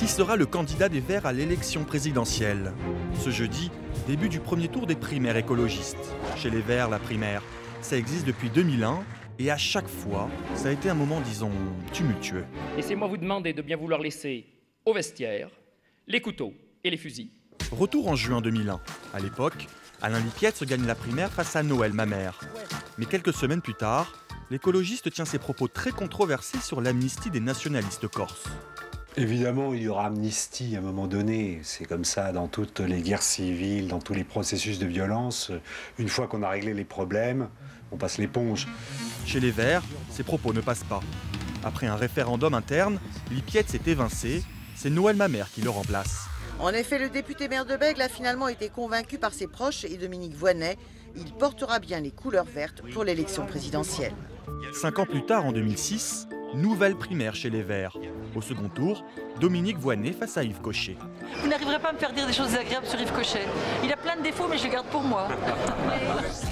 Qui sera le candidat des Verts à l'élection présidentielle? Ce jeudi, début du premier tour des primaires écologistes. Chez les Verts, la primaire, ça existe depuis 2001 et à chaque fois, ça a été un moment, disons, tumultueux. Laissez-moi vous demander de bien vouloir laisser au vestiaire les couteaux et les fusils. Retour en juin 2001. À l'époque, Alain Lipietz gagne la primaire face à Noël Mamère. Mais quelques semaines plus tard, l'écologiste tient ses propos très controversés sur l'amnistie des nationalistes corses. Évidemment, il y aura amnistie à un moment donné. C'est comme ça dans toutes les guerres civiles, dans tous les processus de violence. Une fois qu'on a réglé les problèmes, on passe l'éponge. Chez les Verts, ces propos ne passent pas. Après un référendum interne, Lipietz est évincé. C'est Noël Mamère qui le remplace. En effet, le député maire de Bègle a finalement été convaincu par ses proches et Dominique Voynet. Il portera bien les couleurs vertes pour l'élection présidentielle. 5 ans plus tard, en 2006, nouvelle primaire chez les Verts. Au second tour, Dominique Voynet face à Yves Cochet. Vous n'arriverez pas à me faire dire des choses agréables sur Yves Cochet. Il a plein de défauts, mais je les garde pour moi.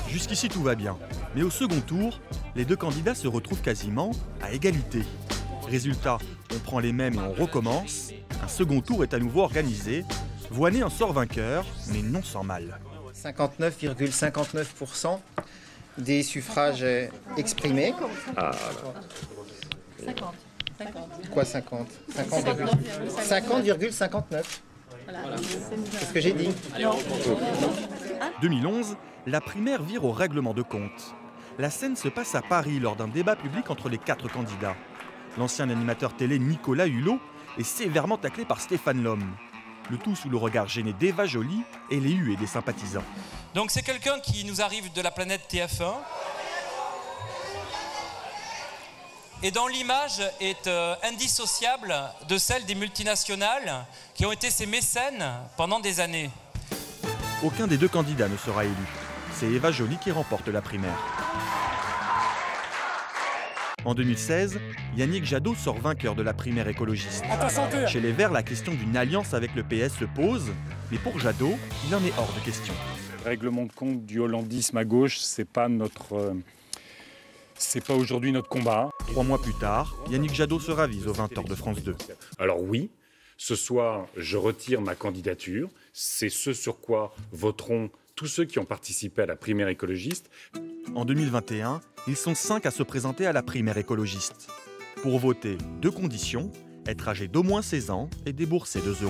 Jusqu'ici, tout va bien. Mais au second tour, les deux candidats se retrouvent quasiment à égalité. Résultat, on prend les mêmes et on recommence. Un second tour est à nouveau organisé. Voynet en sort vainqueur, mais non sans mal. 59,59% des suffrages exprimés. Ah, 50. Quoi 50 50,59. C'est ce que j'ai dit. 2011, la primaire vire au règlement de compte. La scène se passe à Paris lors d'un débat public entre les 4 candidats. L'ancien animateur télé Nicolas Hulot est sévèrement taclé par Stéphane Lhomme. Le tout sous le regard gêné d'Eva Joly et les huées des sympathisants. Donc c'est quelqu'un qui nous arrive de la planète TF1 et dont l'image est indissociable de celle des multinationales qui ont été ses mécènes pendant des années. Aucun des deux candidats ne sera élu. C'est Eva Joly qui remporte la primaire. En 2016, Yannick Jadot sort vainqueur de la primaire écologiste. Chez les Verts, la question d'une alliance avec le PS se pose, mais pour Jadot, il en est hors de question. le règlement de compte du hollandisme à gauche, c'est pas aujourd'hui notre combat. 3 mois plus tard, Yannick Jadot se ravise aux 20 h de France 2. Alors oui, ce soir, je retire ma candidature. C'est ce sur quoi voteront tous ceux qui ont participé à la primaire écologiste. En 2021, ils sont 5 à se présenter à la primaire écologiste. Pour voter, 2 conditions, être âgé d'au moins 16 ans et débourser 2 €.